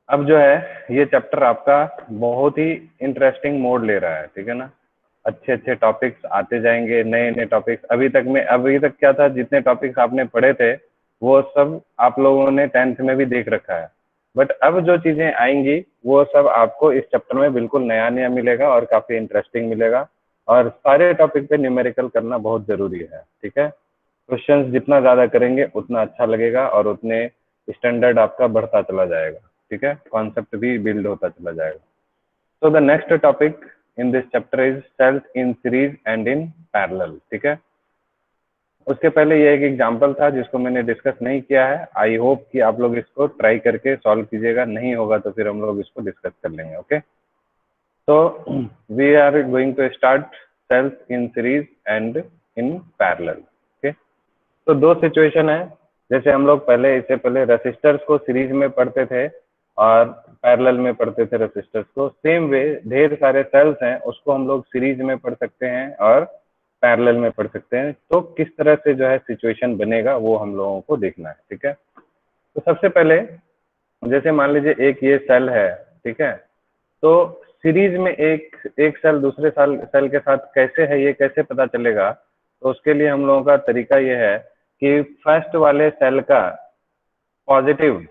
अब जो है ये चैप्टर आपका बहुत ही इंटरेस्टिंग मोड ले रहा है, ठीक है ना। अच्छे अच्छे टॉपिक्स आते जाएंगे, नए नए टॉपिक्स। अभी तक क्या था, जितने टॉपिक्स आपने पढ़े थे वो सब आप लोगों ने 10th में भी देख रखा है, बट अब जो चीजें आएंगी वो सब आपको इस चैप्टर में बिल्कुल नया नया मिलेगा और काफी इंटरेस्टिंग मिलेगा। और सारे टॉपिक पे न्यूमेरिकल करना बहुत जरूरी है, ठीक है। क्वेश्चंस जितना ज्यादा करेंगे उतना अच्छा लगेगा और उतने स्टैंडर्ड आपका बढ़ता चला जाएगा, ठीक है। कॉन्सेप्ट भी बिल्ड होता चला जाएगा। So the next topic in this chapter is cells in series and in parallel, ठीक है। उसके पहले ये एक एग्जांपल था जिसको मैंने डिस्कस नहीं किया है। आई होप कि आप लोग इसको ट्राई करके सॉल्व कीजिएगा, नहीं होगा तो फिर हम लोग इसको डिस्कस कर लेंगे, ओके। तो we are going to start cells in series and in parallel, okay. तो दो सिचुएशन है, जैसे हम लोग इससे पहले रेसिस्टर्स को सीरीज में पढ़ते थे और पैरेलल में पढ़ते थे रेसिस्टर्स को। सेम वे ढेर सारे सेल्स हैं, उसको हम लोग सीरीज में पढ़ सकते हैं और पैरेलल में पढ़ सकते हैं। तो किस तरह से जो है सिचुएशन बनेगा वो हम लोगों को देखना है, ठीक है। तो सबसे पहले जैसे मान लीजिए एक ये सेल है, ठीक है। तो सीरीज में एक एक सेल दूसरे सेल के साथ कैसे है, ये कैसे पता चलेगा। तो उसके लिए हम लोगों का तरीका ये है कि फर्स्ट वाले सेल का पॉजिटिव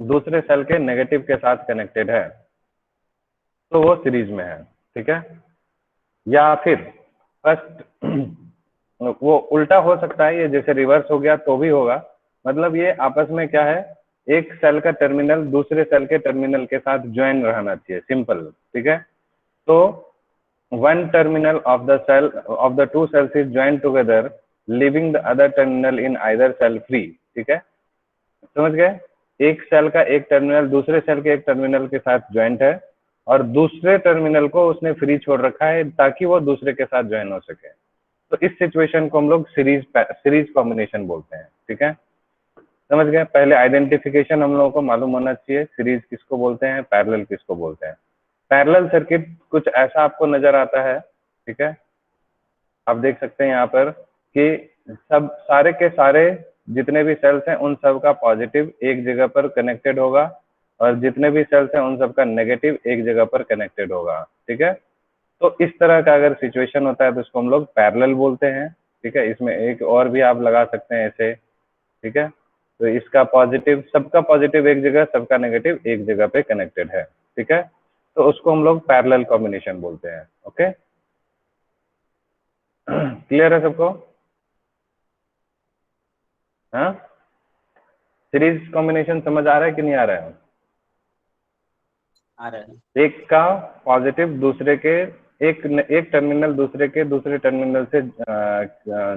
दूसरे सेल के नेगेटिव के साथ कनेक्टेड है तो वो सीरीज में है, ठीक है। या फिर फर्स्ट वो उल्टा हो सकता है, ये जैसे रिवर्स हो गया तो भी होगा। मतलब ये आपस में क्या है, एक सेल का टर्मिनल दूसरे सेल के टर्मिनल के साथ ज्वाइन रहना चाहिए, सिंपल, ठीक है। तो one terminal of the two cells is joined together, leaving the other terminal in either cell free, ठीक है। समझ गए। एक सेल का एक टर्मिनल दूसरे सेल के एक टर्मिनल के साथ ज्वाइंट है और दूसरे टर्मिनल को उसने फ्री छोड़ रखा है ताकि वो दूसरे के साथ ज्वाइन हो सके। तो इस सिचुएशन को हम लोग सीरीज कॉम्बिनेशन बोलते हैं, ठीक है। समझ गए। पहले आइडेंटिफिकेशन हम लोगों को मालूम होना चाहिए, सीरीज किसको बोलते हैं, पैरेलल किसको बोलते हैं। पैरेलल सर्किट कुछ ऐसा आपको नजर आता है, ठीक है। आप देख सकते हैं यहाँ पर कि सब सारे के सारे जितने भी सेल्स हैं उन सब का पॉजिटिव एक जगह पर कनेक्टेड होगा और जितने भी सेल्स हैं उन सब का नेगेटिव एक जगह पर कनेक्टेड होगा, ठीक है। तो इस तरह का अगर सिचुएशन होता है तो इसको हम लोग पैरेलल बोलते हैं, ठीक है। इसमें एक और भी आप लगा सकते हैं ऐसे, ठीक है। तो इसका पॉजिटिव, सबका पॉजिटिव एक जगह, सबका नेगेटिव एक जगह पे कनेक्टेड है, ठीक है। तो उसको हम लोग पैरेलल कॉम्बिनेशन बोलते हैं, ओके। क्लियर है सबको? हाँ, सीरीज कॉम्बिनेशन समझ आ रहा है कि नहीं आ रहा है? आ रहा है। एक का पॉजिटिव दूसरे के एक टर्मिनल दूसरे के दूसरे टर्मिनल से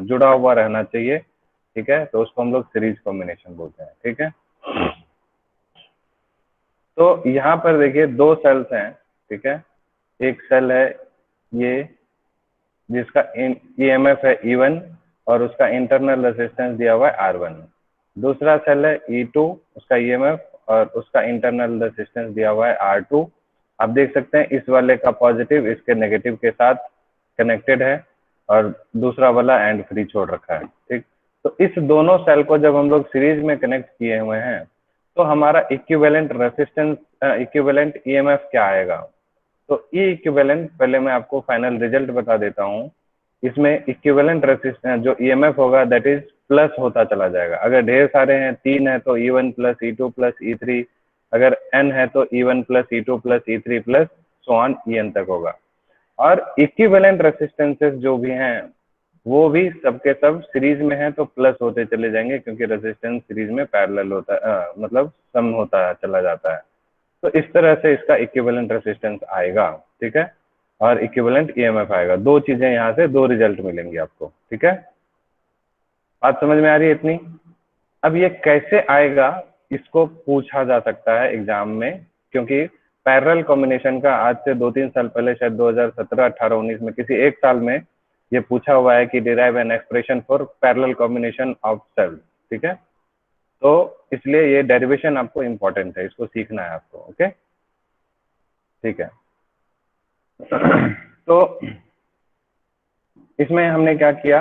जुड़ा हुआ रहना चाहिए, ठीक है। तो उसको हम लोग सीरीज कॉम्बिनेशन बोलते हैं, ठीक है। तो यहाँ पर देखिए दो सेल्स हैं, ठीक है। एक सेल है ये जिसका ईएमएफ है E1 और उसका इंटरनल रेजिस्टेंस दिया हुआ है R1। दूसरा सेल है E2, उसका ईएमएफ और उसका इंटरनल रेजिस्टेंस दिया हुआ है R2। आप देख सकते हैं इस वाले का पॉजिटिव इसके नेगेटिव के साथ कनेक्टेड है और दूसरा वाला एंड फ्री छोड़ रखा है, ठीक। तो इस दोनों सेल को जब हम लोग सीरीज में कनेक्ट किए हुए हैं तो हमारा इक्विवेलेंट रेजिस्टेंस, इक्विवेलेंट ईएमएफ क्या आएगा। तो ई इक्विवेलेंट, पहले मैं आपको फाइनल रिजल्ट बता देता हूँ। इसमें इक्विवेलेंट रेजिस्टेंस जो ईएमएफ होगा दैट इज प्लस होता चला जाएगा। अगर ढेर सारे हैं, 3 है तो E1 plus E2 plus E3, अगर n है तो E1 plus E2 plus E3 plus so on En तक होगा। और इक्विवेलेंट रेसिस्टेंसेस जो भी हैं वो भी सबके सब सीरीज में है तो प्लस होते चले जाएंगे क्योंकि रेजिस्टेंस सीरीज में पैरेलल होता है, मतलब सम होता चला जाता है। तो इस तरह से इसका इक्विवेलेंट रेसिस्टेंस आएगा, ठीक है। और इक्विवेलेंट ईएमएफ आएगा। दो चीजें यहाँ से दो रिजल्ट मिलेंगे आपको, ठीक है। बात समझ में आ रही है इतनी? अब ये कैसे आएगा इसको पूछा जा सकता है एग्जाम में, क्योंकि पैरेलल कॉम्बिनेशन का आज से 2-3 साल पहले शायद 2017, 18, 19 में किसी एक साल में ये पूछा हुआ है कि derive an expression for parallel combination of cells, ठीक है। तो इसलिए ये डेरिवेशन आपको इंपॉर्टेंट है, इसको सीखना है आपको, ओके, ठीक है। तो इसमें हमने क्या किया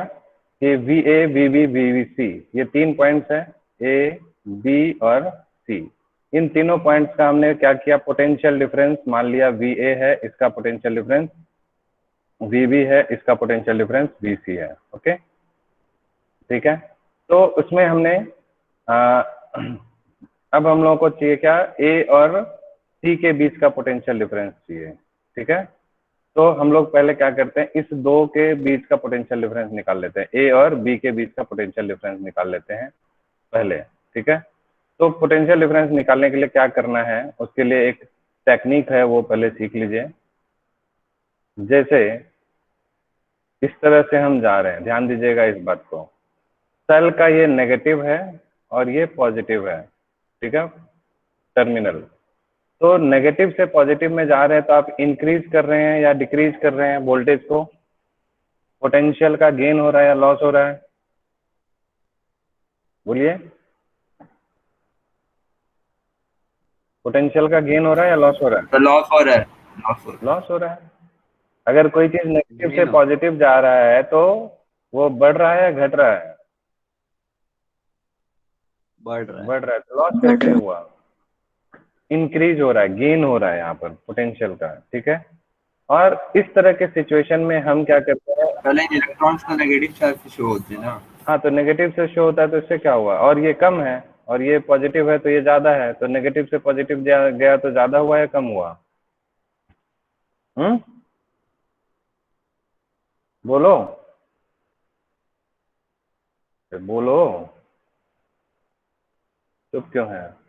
कि VA, VB, VBC ये 3 पॉइंट्स हैं, A, B और C। इन तीनों पॉइंट्स का हमने क्या किया, पोटेंशियल डिफरेंस मान लिया VA है, इसका पोटेंशियल डिफरेंस VB है, इसका पोटेंशियल डिफरेंस VC है। ओके, ठीक है। तो उसमें हमने अब हम लोगों को चाहिए क्या, A और C के बीच का पोटेंशियल डिफरेंस चाहिए। ठीक है, तो हम लोग पहले क्या करते हैं, इस दो के बीच का पोटेंशियल डिफरेंस निकाल लेते हैं, A और B के बीच का पोटेंशियल डिफरेंस निकाल लेते हैं पहले। ठीक है, तो पोटेंशियल डिफरेंस निकालने के लिए क्या करना है, उसके लिए एक टेक्निक है, वो पहले सीख लीजिए। जैसे इस तरह से हम जा रहे हैं, ध्यान दीजिएगा इस बात को, सेल का ये नेगेटिव है और ये पॉजिटिव है। ठीक है, टर्मिनल। तो नेगेटिव से पॉजिटिव में जा रहे हैं, तो आप इंक्रीज कर रहे हैं या डिक्रीज कर रहे हैं वोल्टेज को, पोटेंशियल का गेन हो रहा है या लॉस हो रहा है, बोलिए। पोटेंशियल का गेन हो रहा है या लॉस हो रहा है? तो लॉस हो रहा है, लॉस हो रहा है। अगर कोई चीज नेगेटिव से गेन हो। पॉजिटिव जा रहा है तो वो बढ़ रहा है या घट रहा है? बढ़ रहा है। बढ़ रहा है। तो लॉस कैसे हुआ? इंक्रीज हो रहा है, गेन हो रहा है यहाँ पर पोटेंशियल का। ठीक है, और इस तरह के सिचुएशन में हम क्या करते हैं, पहले इलेक्ट्रॉन्स का नेगेटिव चार्ज से शो होते हैं ना। हाँ, तो नेगेटिव से शो होता है, तो इससे क्या हुआ, और ये कम है और ये पॉजिटिव है तो ये ज्यादा है, तो नेगेटिव से पॉजिटिव गया तो ज्यादा हुआ या कम हुआ? बोलो बोलो, चुप क्यों है?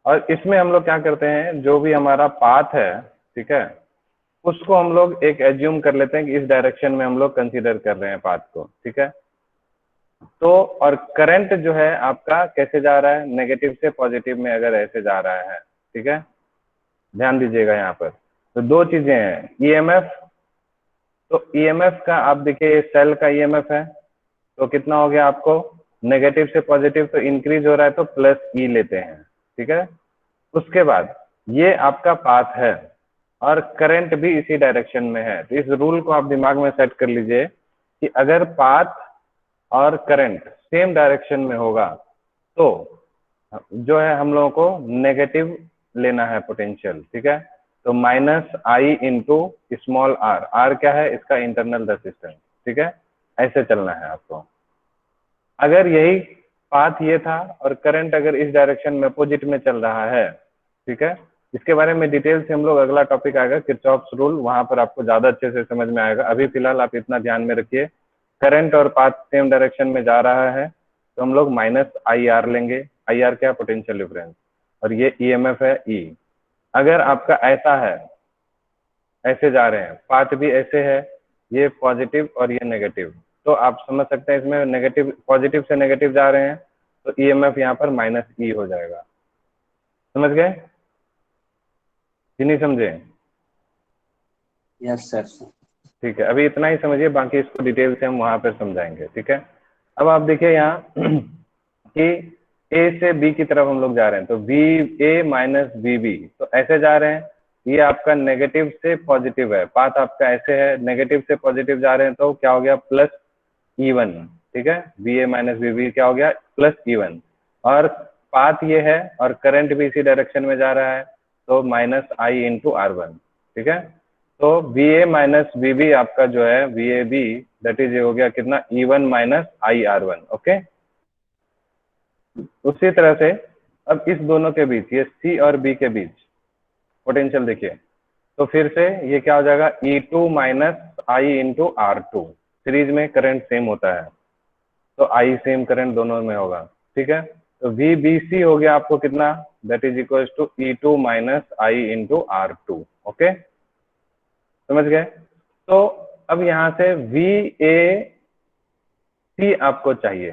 और इसमें हम लोग क्या करते हैं, जो भी हमारा पाथ है, ठीक है, उसको हम लोग एक एज्यूम कर लेते हैं कि इस डायरेक्शन में हम लोग कंसीडर कर रहे हैं पाथ को। ठीक है, तो और करंट जो है आपका कैसे जा रहा है, नेगेटिव से पॉजिटिव में अगर ऐसे जा रहा है। ठीक है, ध्यान दीजिएगा यहाँ पर। तो दो चीजें हैं, ईएमएफ, तो ईएमएफ का आप देखिए, सेल का ईएमएफ है, तो कितना हो गया आपको, नेगेटिव से पॉजिटिव तो इंक्रीज हो रहा है, तो प्लस ई लेते हैं। ठीक है, उसके बाद ये आपका पाथ है और करंट भी इसी डायरेक्शन में है। तो इस रूल को आप दिमाग में सेट कर लीजिए कि अगर पाथ और करंट सेम डायरेक्शन में होगा तो जो है हम लोगों को नेगेटिव लेना है पोटेंशियल। ठीक है, तो -I into small r, r क्या है, इसका इंटरनल रेजिस्टेंस। ठीक है, ऐसे चलना है आपको। अगर यही पाथ ये था और करंट अगर इस डायरेक्शन में अपोजिट में चल रहा है, ठीक है, इसके बारे में डिटेल से हम लोग अगला टॉपिक आएगा किरचॉफ्स रूल, वहां पर आपको ज्यादा अच्छे से समझ में आएगा। अभी फिलहाल आप इतना ध्यान में रखिए, करंट और पाथ सेम डायरेक्शन में जा रहा है तो हम लोग -IR लेंगे। IR क्या, पोटेंशियल डिफरेंस, और ये EMF है E। अगर आपका ऐसा है, ऐसे जा रहे हैं, पाथ भी ऐसे है, ये पॉजिटिव और ये नेगेटिव, तो आप समझ सकते हैं इसमें नेगेटिव, पॉजिटिव से नेगेटिव जा रहे हैं तो EMF यहाँ पर -E हो जाएगा। समझ गए कि नहीं समझे? Yes sir. ठीक है, अभी इतना ही समझिए, बाकी इसको डिटेल से हम वहां पर समझाएंगे। ठीक है, अब आप देखिए यहाँ कि A से B की तरफ हम लोग जा रहे हैं, तो VA माइनस VB, तो ऐसे जा रहे हैं, ये आपका नेगेटिव से पॉजिटिव है, पाथ आपका ऐसे है, नेगेटिव से पॉजिटिव जा रहे हैं तो क्या हो गया, +E1। ठीक है, VA माइनस VB क्या हो गया, +E1, और पाथ ये है और करंट भी इसी डायरेक्शन में जा रहा है, तो -I इंटू R1। ठीक है, तो VA माइनस VB आपका जो है VAB, दैट इज हो गया कितना, E1 माइनस IR1। ओके, उसी तरह से अब इस दोनों के बीच, ये C और B के बीच पोटेंशियल देखिए, तो फिर से ये क्या हो जाएगा, E2 minus I into R2। Series में करंट सेम होता है तो I सेम करंट दोनों में होगा। ठीक है, तो VBC हो गया आपको कितना, that is equal to E2 minus I into R2। Okay, समझ गए? तो अब यहाँ से VAC आपको चाहिए।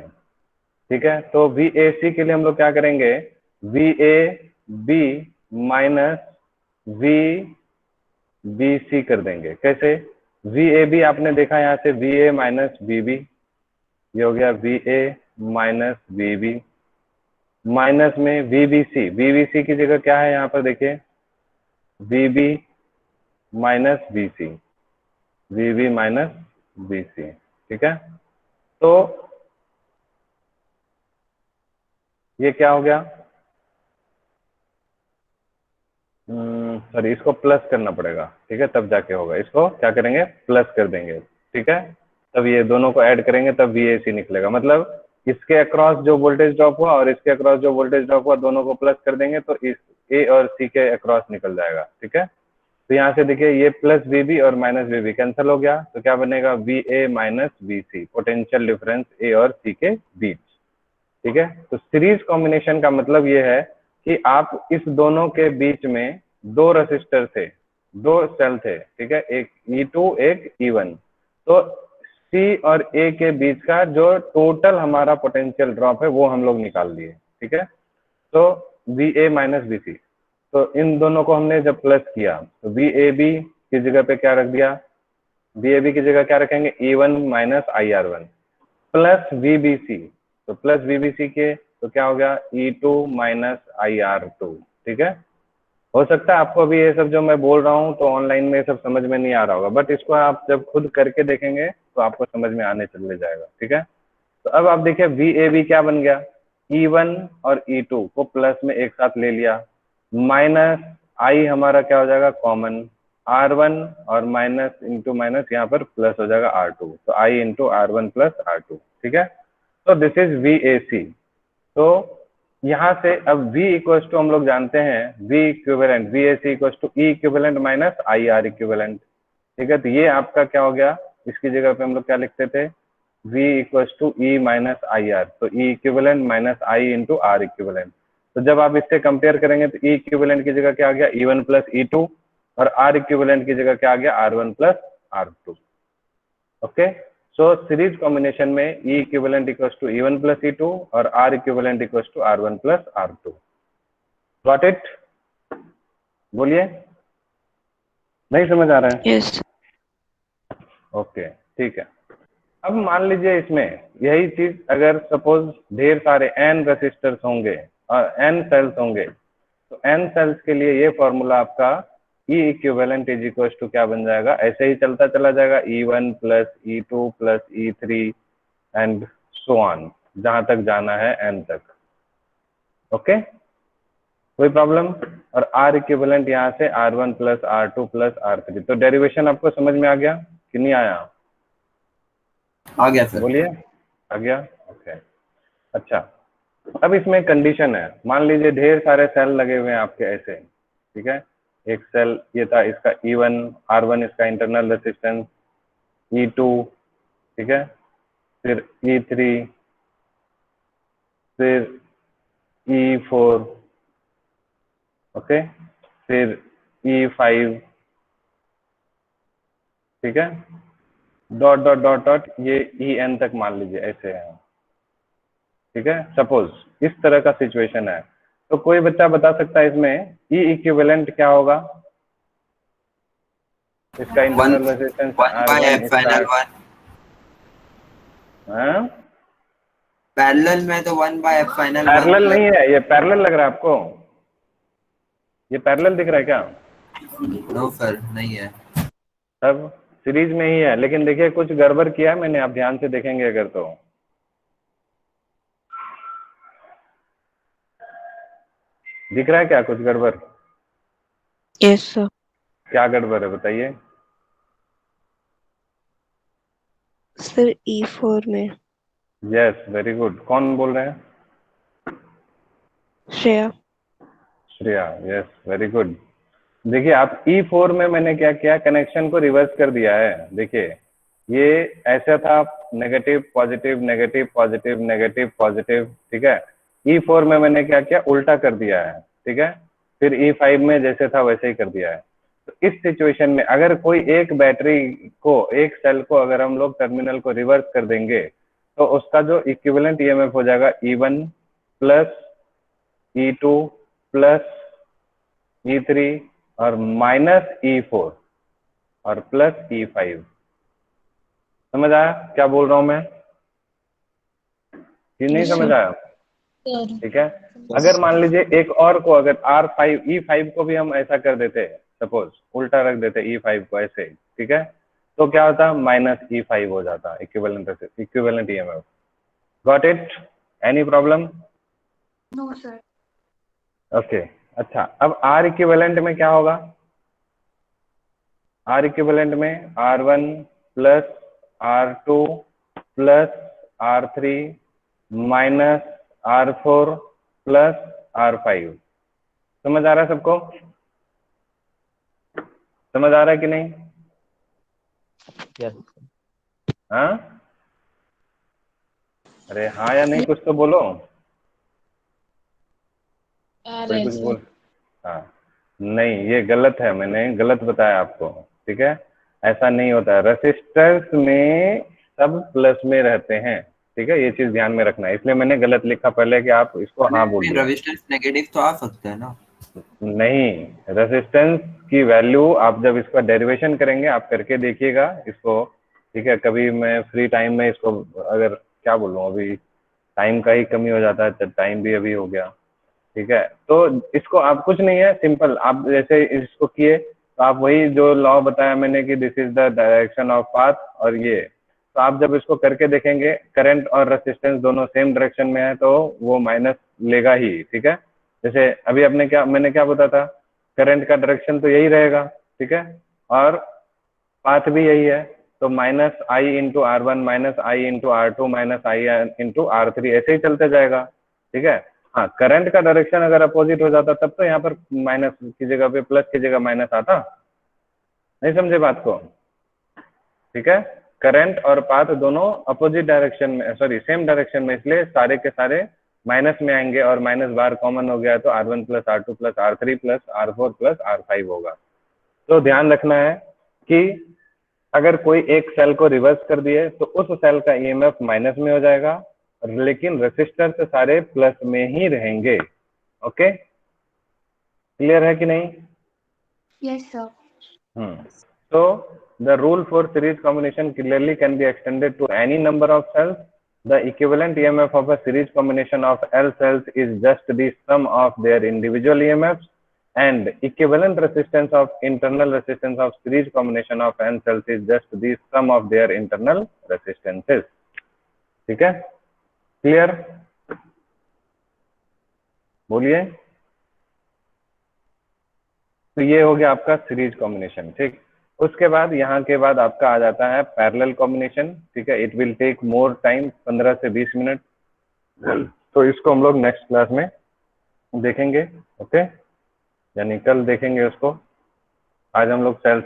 ठीक है, तो VAC के लिए हम लोग क्या करेंगे, VAB माइनस VBC कर देंगे। कैसे, VAB आपने देखा यहाँ से VA माइनस VB, ये हो गया VA माइनस VB, माइनस में VBC की जगह क्या है यहाँ पर देखिए, VB minus VB minus VC। ठीक है, तो ये क्या हो गया, सॉरी इसको प्लस करना पड़ेगा, ठीक है, तब जाके होगा। इसको क्या करेंगे, प्लस कर देंगे, ठीक है, तब ये दोनों को ऐड करेंगे तब VAC निकलेगा। मतलब इसके अक्रॉस जो वोल्टेज ड्रॉप हुआ और इसके अक्रॉस जो वोल्टेज ड्रॉप हुआ दोनों को प्लस कर देंगे तो इस A और C के अक्रॉस निकल जाएगा, ठीक है। तो यहाँ से देखिए ये प्लस VB और माइनस VB कैंसिल हो गया, तो क्या बनेगा, VA minus VC, potential difference A और C के बीच, ठीक है। तो सीरीज कॉम्बिनेशन का मतलब ये है कि आप इस दोनों के बीच में दो रेसिस्टर थे, दो सेल थे, ठीक है, एक E2 एक E1, तो C और A के बीच का जो टोटल हमारा पोटेंशियल ड्रॉप है वो हम लोग निकाल लिए, ठीक है। तो VA माइनस VC, तो इन दोनों को हमने जब प्लस किया तो VAB की जगह पे क्या रख दिया, VAB की जगह क्या रखेंगे, E1 minus IR1 plus VBC, तो प्लस VBC के तो क्या हो गया, E2 माइनस IR2, ठीक है। हो सकता है आपको अभी ये सब जो मैं बोल रहा हूँ तो ऑनलाइन में ये सब समझ में नहीं आ रहा होगा, बट इसको आप जब खुद करके देखेंगे तो आपको समझ में आने चले जाएगा, ठीक है। तो अब आप देखिए VAB क्या बन गया, E1 और E2 को प्लस में एक साथ ले लिया, माइनस I हमारा क्या हो जाएगा, कॉमन, R1 और माइनस इंटू माइनस यहाँ पर प्लस हो जाएगा R2, तो I into R1 plus R2, ठीक है। तो दिस इज VAC। तो यहाँ से अब V इक्वल टू हम लोग जानते हैं V equivalent, VAC equal to E equivalent minus IR equivalent, ठीक है। तो ये आपका क्या हो गया, इसकी जगह पे हम लोग क्या लिखते थे, V equal to E minus IR, तो E equivalent minus I into R equivalent. तो जब आप इससे कंपेयर करेंगे तो E इक्विवेलेंट की जगह क्या आ गया, E1 प्लस E2 और R इक्विवेलेंट की जगह क्या आ गया, R1 plus R2, okay. So series combination में E equivalent equal to E1 plus E2 और R equivalent equal to R1 plus R2। Got it, बोलिए, नहीं समझ आ रहा है? यस। ओके, ठीक है। अब मान लीजिए इसमें यही चीज अगर सपोज ढेर सारे n रेसिस्टर्स होंगे और n सेल्स होंगे, तो n सेल्स के लिए ये फॉर्मूला आपका E equivalent is equal to क्या बन जाएगा, ऐसे ही चलता चला जाएगा, E1 plus E2 plus E3 and so on, जहां तक जाना है n तक, ओके, कोई प्रॉब्लम। और R इक्विवेलेंट यहाँ से R1 plus R2 plus R3। तो डेरिवेशन आपको समझ में आ गया कि नहीं आया? आ गया सर। बोलिए, आ गया, ओके। अच्छा, अब इसमें कंडीशन है, मान लीजिए ढेर सारे सेल लगे हुए हैं आपके ऐसे, ठीक है, एक सेल ये था, इसका E1 R1 इसका इंटरनल रेसिस्टेंस, E2, ठीक है, फिर E3, फिर E4, ओके, फिर E5, ठीक है, डॉट डॉट डॉट डॉट, ये EN तक मान लीजिए ऐसे है, ठीक है। सपोज इस तरह का सिचुएशन है, तो कोई बच्चा बता सकता है इसमें E इक्विवेलेंट क्या होगा, इसका इंटरनल रेजिस्टेंस R1 इसका, हाँ पैरेलल में तो 1 बाय एफ फाइनल पैरेलल नहीं है, ये पैरेलल लग रहा है आपको, ये पैरेलल दिख रहा है क्या? नो सर, नहीं है। सब सीरीज में ही है, लेकिन देखिए कुछ गड़बड़ किया है मैंने, आप ध्यान से देखेंगे अगर तो दिख रहा है क्या कुछ गड़बड़? Yes sir. क्या गड़बड़ है बताइए? सर E4 में। Yes, very good. कौन बोल रहे हैं? Shreya. Shreya, yes, very good. देखिए आप E4 में मैंने क्या किया, कनेक्शन को रिवर्स कर दिया है। देखिए ये ऐसा था, negative positive negative positive negative positive, ठीक है। E4 में मैंने क्या किया, उल्टा कर दिया है, ठीक है। फिर E5 में जैसे था वैसे ही कर दिया है। तो इस सिचुएशन में अगर कोई एक बैटरी को, एक सेल को अगर हम लोग टर्मिनल को रिवर्स कर देंगे तो उसका जो इक्विवेलेंट EMF हो जाएगा E1 plus E2 plus E3 और माइनस E4 और प्लस E5। समझ आया क्या बोल रहा हूं मैं कि नहीं समझ आया? ठीक है। अगर मान लीजिए एक और को, अगर R5 E5 को भी हम ऐसा कर देते, सपोज उल्टा रख देते E5 को ऐसे, ठीक है, तो क्या होता, माइनस E5 हो जाता equivalent EMF। Got it? Any problem? No sir. Okay. अच्छा, अब R इक्विवेलेंट में क्या होगा, आर इक्विवेलेंट में R1 plus R2 plus R3 minus R4 plus R5। समझ आ रहा है सबको? समझ आ रहा है कि नहीं? यस हाँ, अरे हाँ या नहीं, कुछ तो बोलो। कोई कुछ बोल। हाँ, नहीं, ये गलत है, मैंने गलत बताया आपको। ठीक है, ऐसा नहीं होता है। रेसिस्टर्स में सब प्लस में रहते हैं। ठीक है, ये चीज ध्यान में रखना है, इसलिए मैंने गलत लिखा पहले कि आप इसको हाँ बोलिए। रेजिस्टेंस नेगेटिव तो आ सकते हैं ना? नहीं, रेसिस्टेंस की वैल्यू आप जब इसका डेरिवेशन करेंगे, आप करके देखिएगा इसको। ठीक है, कभी मैं फ्री टाइम में इसको, अगर क्या बोलूँ, अभी टाइम का ही कमी हो जाता है, तो टाइम भी अभी हो गया। ठीक है, तो इसको आप कुछ नहीं है, सिंपल आप जैसे इसको किए तो आप वही जो लॉ बताया मैंने कि this is the direction of path, और ये तो आप जब इसको करके देखेंगे, करंट और रेसिस्टेंस दोनों सेम डायरेक्शन में है तो वो माइनस लेगा ही। ठीक है, जैसे अभी मैंने क्या बताया था, करंट का डायरेक्शन तो यही रहेगा। ठीक है, और पाथ भी यही है, तो माइनस आई इंटू R1 माइनस आई इंटू R2 माइनस आई इंटू R3 ऐसे ही चलते जाएगा। ठीक है, हाँ, करंट का डायरेक्शन अगर अपोजिट हो जाता तब तो यहाँ पर माइनस की जगह पे प्लस की जगह माइनस आता। नहीं समझे बात को? ठीक है, करंट और पाथ दोनों अपोजिट डायरेक्शन में, सॉरी सेम डायरेक्शन में, इसलिए सारे के सारे माइनस में आएंगे, और माइनस बार कॉमन हो गया तो R1 plus R2 plus R3 plus R4 plus R5 होगा। तो ध्यान रखना है कि अगर कोई एक सेल को रिवर्स कर दिए तो उस सेल का ईएमएफ माइनस में हो जाएगा, लेकिन रेसिस्टर से सारे प्लस में ही रहेंगे। ओके, क्लियर है कि नहीं? Yes sir. So the rule for series combination clearly can be extended to any number of cells. The equivalent EMF of a series combination of L cells is just the sum of their individual EMFs, and equivalent resistance of internal resistance of series combination of N cells is just the sum of their internal resistances. ठीक है, clear? बोलिए। तो ये हो गया आपका series combination. ठीक, उसके बाद यहाँ के बाद आपका आ जाता है पैरेलल कॉम्बिनेशन। ठीक है, it will take more time, 15 से 20 मिनट। तो इसको हम लोग नेक्स्ट क्लास में देखेंगे। ओके, यानी कल देखेंगे उसको। आज हम लोग सेल्स